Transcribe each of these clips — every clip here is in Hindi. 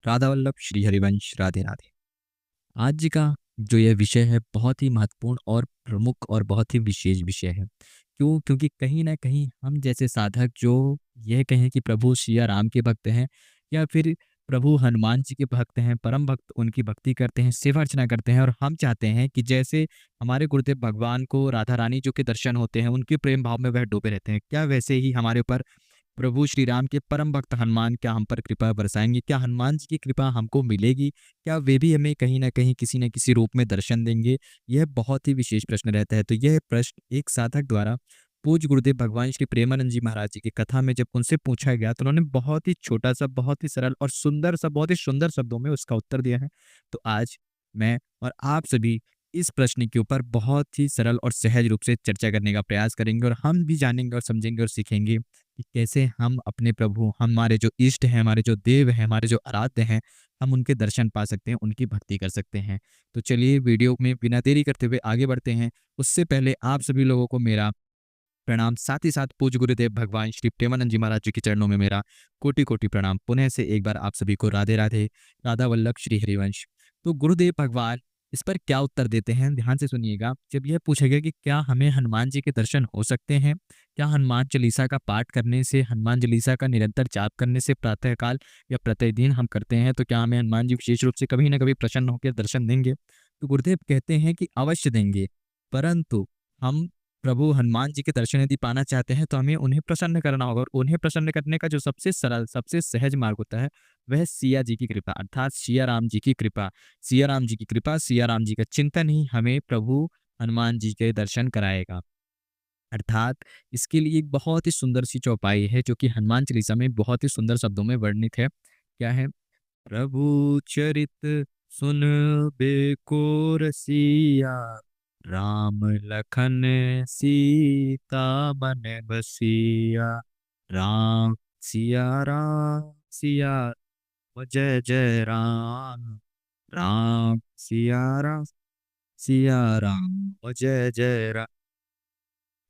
राधा वल्लभ श्री हरिवंश राधे राधे। आज का जो ये विषय है बहुत ही महत्वपूर्ण और प्रमुख और बहुत ही विशेष विषय है। क्यों? क्योंकि कहीं न कहीं हम जैसे साधक जो यह कहें कि प्रभु सिया राम के भक्त हैं या फिर प्रभु हनुमान जी के भक्त हैं, परम भक्त उनकी भक्ति करते हैं, सेवा अर्चना करते हैं और हम चाहते हैं कि जैसे हमारे गुरुदेव भगवान को राधा रानी जो के दर्शन होते हैं, उनके प्रेम भाव में वह डूबे रहते हैं। क्या वैसे ही हमारे ऊपर प्रभु श्री राम के परम भक्त हनुमान क्या हम पर कृपा बरसाएँगे? क्या हनुमान जी की कृपा हमको मिलेगी? क्या वे भी हमें कहीं न कहीं किसी न किसी रूप में दर्शन देंगे? यह बहुत ही विशेष प्रश्न रहता है। तो यह प्रश्न एक साधक द्वारा पूज्य गुरुदेव भगवान श्री प्रेमानंद जी महाराज जी की कथा में जब उनसे पूछा गया, तो उन्होंने बहुत ही छोटा-सा, बहुत ही सरल और सुंदर-सा, बहुत ही सुंदर शब्दों में उसका उत्तर दिया है। तो आज मैं और आप सभी इस प्रश्न के ऊपर बहुत ही सरल और सहज रूप से चर्चा करने का प्रयास करेंगे और हम भी जानेंगे और समझेंगे और सीखेंगे कि कैसे हम अपने प्रभु, हमारे जो इष्ट हैं, हमारे जो देव हैं, हमारे जो आराध्य हैं, हम उनके दर्शन पा सकते हैं, उनकी भक्ति कर सकते हैं। तो चलिए वीडियो में बिना देरी करते हुए आगे बढ़ते हैं। उससे पहले आप सभी लोगों को मेरा प्रणाम, साथ ही साथ पूज्य गुरुदेव भगवान श्री प्रेमानंद जी महाराज जी के चरणों में मेरा कोटि-कोटि प्रणाम। पुनः से एक बार आप सभी को राधे-राधे, राधा वल्लभ श्री हरिवंश। तो गुरुदेव भगवान इस पर क्या उत्तर देते हैं, ध्यान से सुनिएगा। जब यह पूछा गया कि क्या हमें हनुमान जी के दर्शन हो सकते हैं? क्या हनुमान चालीसा का पाठ करने से, हनुमान चालीसा का निरंतर जाप करने से प्रातःकाल या प्रतिदिन हम करते हैं, तो क्या हमें हनुमान जी विशेष रूप से कभी न कभी प्रसन्न होकर दर्शन देंगे? तो गुरुदेव कहते हैं कि अवश्य देंगे, परंतु हम प्रभु हनुमान जी के दर्शन यदि पाना चाहते हैं, तो हमें उन्हें प्रसन्न करना होगा और उन्हें प्रसन्न करने का जो सबसे सरल, सबसे सहज मार्ग होता है, वह सिया जी की कृपा अर्थात सिया राम जी की कृपा। सिया राम जी की कृपा, सिया राम जी का चिंतन ही हमें प्रभु हनुमान जी के दर्शन कराएगा। अर्थात इसके लिए एक बहुत ही सुंदर सी चौपाई है, जो कि हनुमान चालीसा में बहुत ही सुंदर शब्दों में वर्णित है। क्या है? प्रभु चरित सुन बेको रसिया, राम लखन सीता मन बसिया। राम सिया राम जय जय राम। राम सिया राम जय जय राम।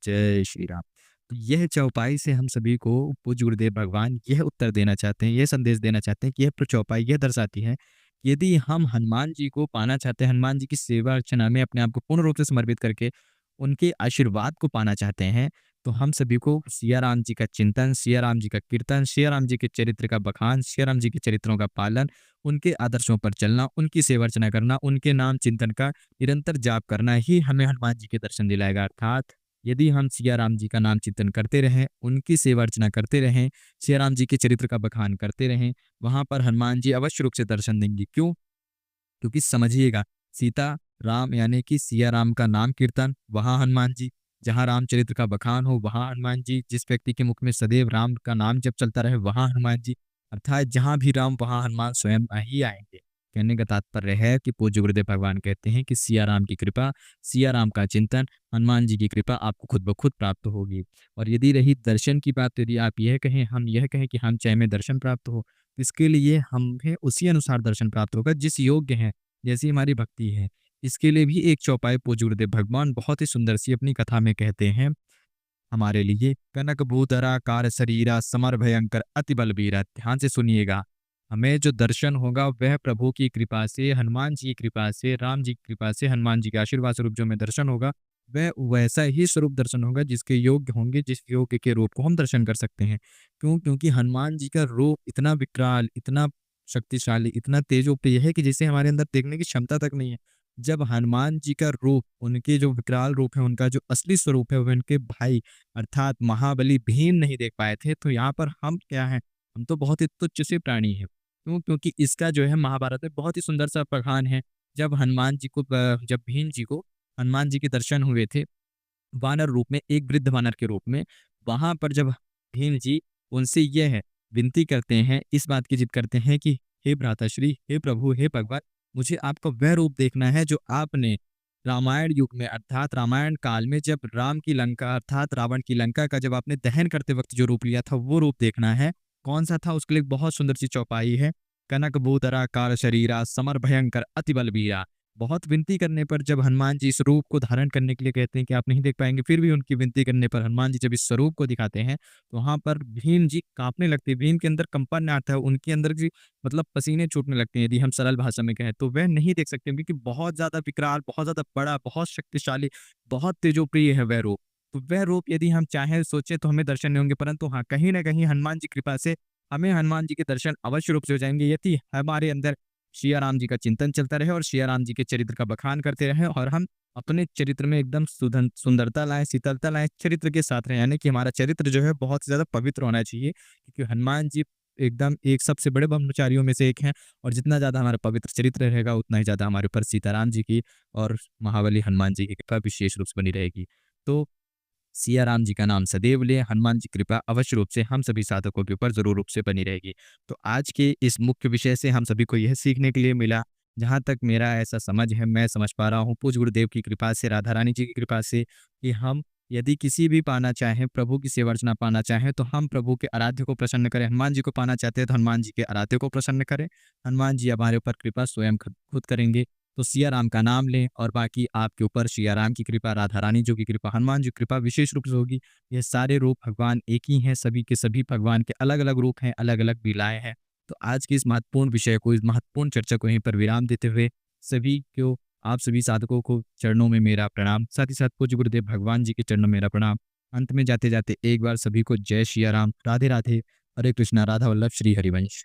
जय श्री राम। तो यह चौपाई से हम सभी को पूज्य गुरुदेव भगवान यह उत्तर देना चाहते हैं, यह संदेश देना चाहते हैं कि यह चौपाई यह दर्शाती है कि यदि हम हनुमान जी को पाना चाहते हैं, हनुमान जी की सेवा अर्चना में अपने आप को पूर्ण रूप से समर्पित करके उनके आशीर्वाद को पाना चाहते हैं, तो हम सभी को सिया राम जी का चिंतन, सिया राम जी का कीर्तन, सिया राम जी के चरित्र का बखान, सिया राम जी के चरित्रों का पालन, उनके आदर्शों पर चलना, उनकी सेवा अर्चना करना, उनके नाम चिंतन का निरंतर जाप करना ही हमें हनुमान जी के दर्शन दिलाएगा। अर्थात यदि हम सिया राम जी का नाम चिंतन करते रहें, उनकी सेवा अर्चना करते रहें, सिया राम जी के चरित्र का बखान करते रहें, वहाँ पर हनुमान जी अवश्य रूप से दर्शन देंगे। क्यों? क्योंकि समझिएगा, सीता राम यानी कि सिया राम का नाम कीर्तन, वहाँ हनुमान जी, जहाँ रामचरित्र का बखान हो, वहाँ हनुमान जी, जिस व्यक्ति के मुख में सदैव राम का नाम जब चलता रहे, वहाँ हनुमान जी, अर्थात जहाँ भी राम वहाँ हनुमान स्वयं ही आएँगे। कहने का तात्पर्य है कि पूज्य गुरुदेव भगवान कहते हैं कि सिया राम की कृपा, सिया राम का चिंतन, हनुमान जी की कृपा आपको खुद ब खुद प्राप्त होगी। और यदि रही दर्शन की बात, तो यदि आप यह कहें, हम यह कहें कि हम चाहे हमें दर्शन प्राप्त हो, तो इसके लिए हमें उसी अनुसार दर्शन प्राप्त होगा जिस योग्य हैं, जैसी हमारी भक्ति है। इसके लिए भी एक चौपाई पूज्य गुरुदेव भगवान बहुत ही सुंदर सी अपनी कथा में कहते हैं हमारे लिए। कनक भूधरा कार शरीरा समर भयंकर अति बलबीरा। ध्यान से सुनिएगा, हमें जो दर्शन होगा वह प्रभु की कृपा से, हनुमान जी की कृपा से, राम जी की कृपा से, हनुमान जी के आशीर्वाद स्वरूप जो हमें दर्शन होगा, वह वैसा ही स्वरूप दर्शन होगा जिसके योग्य होंगे, जिस योग्य के रूप को हम दर्शन कर सकते हैं। क्यों? क्योंकि हनुमान जी का रूप इतना विकराल, इतना शक्तिशाली, इतना तेजोपेय है कि जिसे हमारे अंदर देखने की क्षमता तक नहीं है। जब हनुमान जी का रूप, उनके जो विकराल रूप है, उनका जो असली स्वरूप है, वह उनके भाई अर्थात महाबली भीम नहीं देख पाए थे, तो यहाँ पर हम क्या हैं? हम तो बहुत ही तुच्छ से प्राणी हैं। क्यों? क्योंकि इसका जो है महाभारत में बहुत ही सुंदर सा बखान है। जब हनुमान जी को जब भीम जी को हनुमान जी के दर्शन हुए थे, वानर रूप में, एक वृद्ध वानर के रूप में, वहाँ पर जब भीम जी उनसे यह है विनती करते हैं, इस बात की जिद करते हैं कि हे भ्राताश्री, हे प्रभु, हे भगवान, मुझे आपका वह रूप देखना है जो आपने रामायण युग में अर्थात रामायण काल में जब राम की लंका अर्थात रावण की लंका का जब आपने दहन करते वक्त जो रूप लिया था, वो रूप देखना है। कौन सा था? उसके लिए बहुत सुंदर सी चौपाई है। कनक भूधरा कार शरीरा समर भयंकर अति बलबीरा। बहुत विनती करने पर जब हनुमान जी इस रूप को धारण करने के लिए कहते हैं कि आप नहीं देख पाएँगे, फिर भी उनकी विनती करने पर हनुमान जी जब इस स्वरूप को दिखाते हैं, तो वहाँ पर भीम जी काँपने लगते हैं। भीम के अंदर कंपन आता है, उनके अंदर जी मतलब पसीने छूटने लगते हैं, यदि हम सरल भाषा में कहें। तो वह नहीं देख सकते क्योंकि बहुत ज़्यादा विकराल, बहुत ज़्यादा बड़ा, बहुत शक्तिशाली, बहुत तेजोप्रिय है वह रूप। तो वह रूप यदि हम चाहें, सोचें तो हमें दर्शन नहीं होंगे, परंतु हाँ, कहीं न कहीं हनुमान जी की कृपा से हमें हनुमान जी के दर्शन अवश्य रूप से हो जाएँगे यदि हमारे अंदर सिया राम जी का चिंतन चलता रहे और सिया राम जी के चरित्र का बखान करते रहें और हम अपने चरित्र में एकदम सुंदरता लाएँ, शीतलता लाएँ, चरित्र के साथ रहें। यानी कि हमारा चरित्र जो है बहुत ज़्यादा पवित्र होना चाहिए क्योंकि हनुमान जी एकदम एक सबसे बड़े ब्रह्मचारियों में से एक हैं और जितना ज़्यादा हमारा पवित्र चरित्र रहेगा, उतना ही ज़्यादा हमारे ऊपर सीताराम जी की और महाबली हनुमान जी की कृपा विशेष रूप से बनी रहेगी। तो सिया राम जी का नाम सदैव लें, हनुमान जी की कृपा अवश्य रूप से हम सभी साधकों के ऊपर ज़रूर रूप से बनी रहेगी। तो आज के इस मुख्य विषय से हम सभी को यह सीखने के लिए मिला, जहाँ तक मेरा ऐसा समझ है, मैं समझ पा रहा हूँ पूज्य गुरुदेव की कृपा से, राधा रानी जी की कृपा से कि हम यदि किसी भी पाना चाहें, प्रभु की सेवा अर्चना पाना चाहें, तो हम प्रभु के आराध्य को प्रसन्न करें। हनुमान जी को पाना चाहते हैं, तो हनुमान जी के आराध्य को प्रसन्न करें। हनुमान जी हमारे ऊपर कृपा स्वयं खुद खुद करेंगे। तो सिया राम का नाम लें और बाकी आपके ऊपर सिया राम की कृपा, राधा रानी जी की कृपा, हनुमान जी की कृपा विशेष रूप से होगी। ये सारे रूप भगवान एक ही हैं, सभी के सभी भगवान के अलग-अलग रूप हैं, अलग-अलग लीलाएँ हैं। तो आज की इस महत्वपूर्ण विषय को, इस महत्वपूर्ण चर्चा को यहीं पर विराम देते हुए सभी को, आप सभी साधकों को चरणों में मेरा प्रणाम, साथ ही साथ पूज्य गुरुदेव भगवान जी के चरणों में मेरा प्रणाम। अंत में जाते-जाते एक बार सभी को जय सिया राम, राधे-राधे, हरे कृष्णा, राधा वल्लभ, श्री हरिवंश।